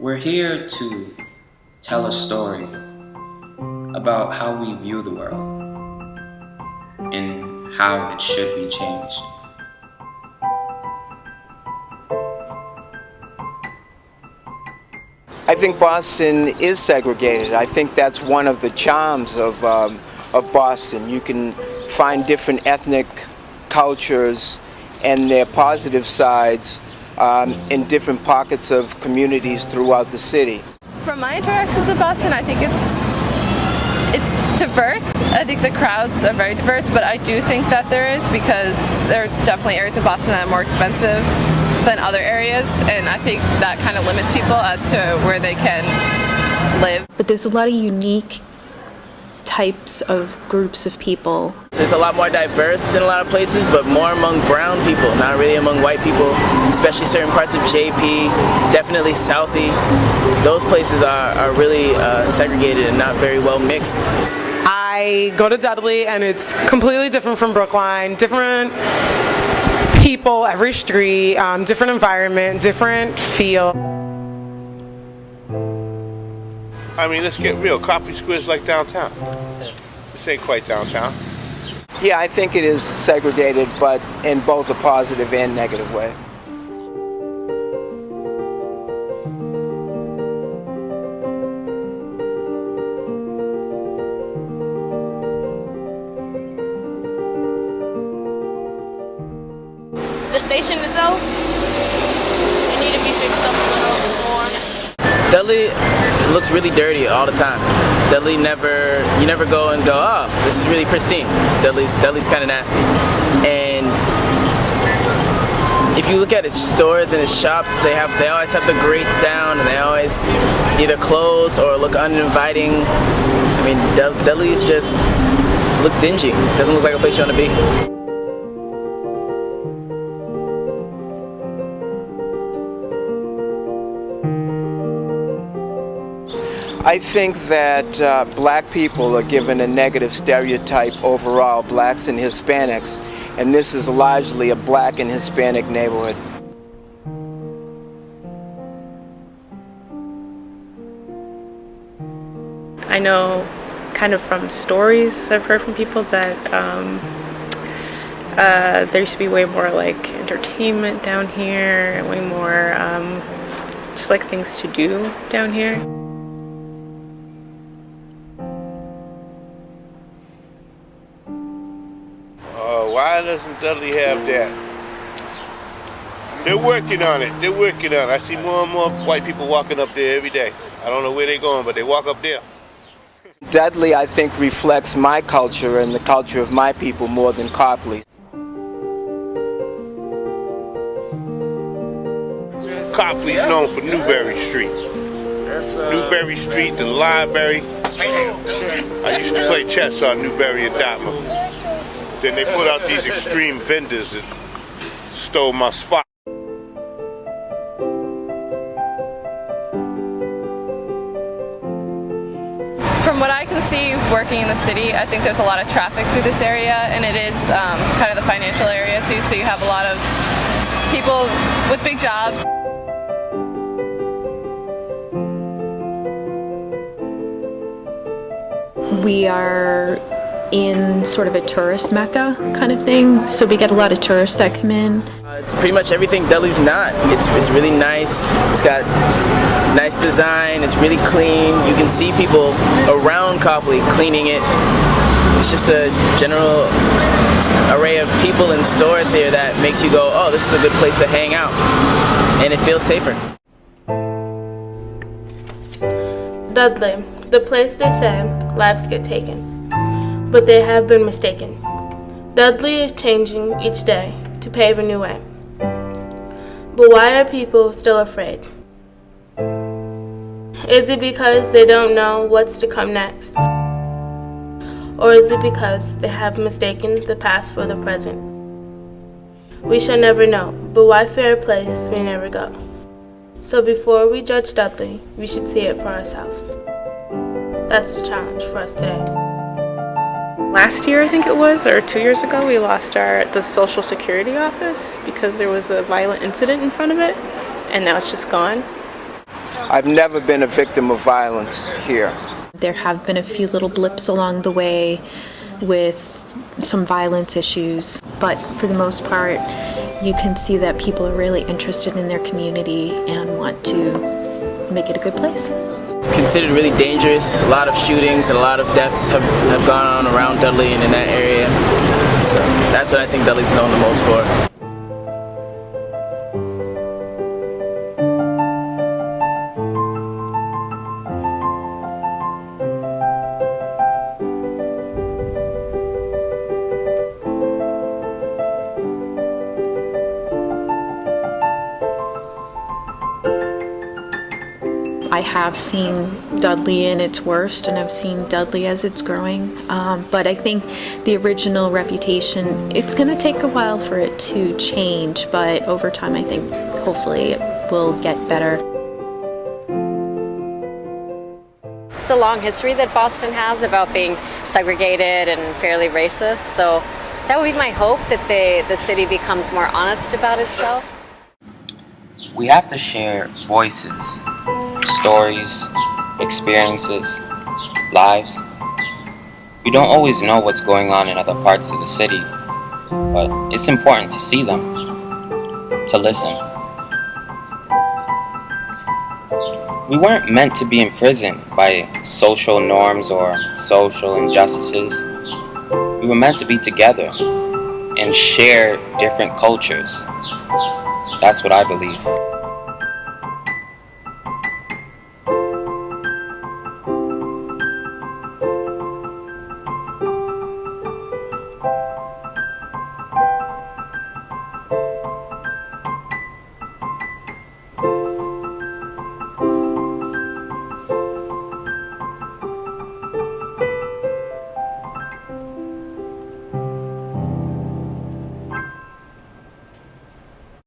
We're here to tell a story about how we view the world and how it should be changed. I think Boston is segregated. I think that's one of the charms of Boston. You can find different ethnic cultures and their positive sides in different pockets of communities throughout the city. From my interactions with Boston, I think it's diverse. I think the crowds are very diverse, but I do think that there is, because there are definitely areas of Boston that are more expensive than other areas, and I think that kind of limits people as to where they can live. But there's a lot of unique types of groups of people. It's a lot more diverse in a lot of places, but more among brown people, not really among white people, especially certain parts of JP, definitely Southie. Those places are really segregated and not very well mixed. I go to Dudley and it's completely different from Brookline, different people, every street, different environment, different feel. I mean, let's get real. Coffee Square's like downtown. This ain't quite downtown. Yeah, I think it is segregated, but in both a positive and negative way. The station itself, it need to be fixed up a little more. Dudley looks really dirty all the time. Dudley you never go and go, oh, this is really pristine. Dudley's kind of nasty. And if you look at its stores and its shops, they always have the grates down, and they always either closed or look uninviting. I mean, Dudley's just looks dingy. Doesn't look like a place you want to be. I think that black people are given a negative stereotype overall, blacks and Hispanics, and this is largely a black and Hispanic neighborhood. I know kind of from stories I've heard from people that there used to be way more like entertainment down here and way more just like things to do down here. Why doesn't Dudley have that? They're working on it. They're working on it. I see more and more white people walking up there every day. I don't know where they're going, but they walk up there. Dudley, I think, reflects my culture and the culture of my people more than Copley. Copley's known for Newberry Street. Newberry Street, the library. I used to play chess on Newberry and Dartmouth. Then they put out these extreme vendors that stole my spot. From what I can see working in the city, I think there's a lot of traffic through this area, and it is kind of the financial area too, so you have a lot of people with big jobs. We are in sort of a tourist mecca kind of thing, so we get a lot of tourists that come in. It's pretty much everything Dudley's not. It's really nice. It's got nice design. It's really clean. You can see people around Copley cleaning it. It's just a general array of people and stores here that makes you go, oh, this is a good place to hang out, and it feels safer. Dudley, the place they say lives get taken, but they have been mistaken. Dudley is changing each day to pave a new way. But why are people still afraid? Is it because they don't know what's to come next? Or is it because they have mistaken the past for the present? We shall never know, but why fear a place we never go? So before we judge Dudley, we should see it for ourselves. That's the challenge for us today. Last year, I think it was, or 2 years ago, we lost the Social Security office because there was a violent incident in front of it, and now it's just gone. I've never been a victim of violence here. There have been a few little blips along the way with some violence issues, but for the most part, you can see that people are really interested in their community and want to make it a good place. It's considered really dangerous. A lot of shootings and a lot of deaths have gone on around Dudley and in that area. So that's what I think Dudley's known the most for. I have seen Dudley in its worst, and I've seen Dudley as it's growing. But I think the original reputation, it's going to take a while for it to change, but over time I think hopefully it will get better. It's a long history that Boston has about being segregated and fairly racist, so that would be my hope, that the city becomes more honest about itself. We have to share voices, stories, experiences, lives. We don't always know what's going on in other parts of the city, but it's important to see them, to listen. We weren't meant to be imprisoned by social norms or social injustices. We were meant to be together and share different cultures. That's what I believe.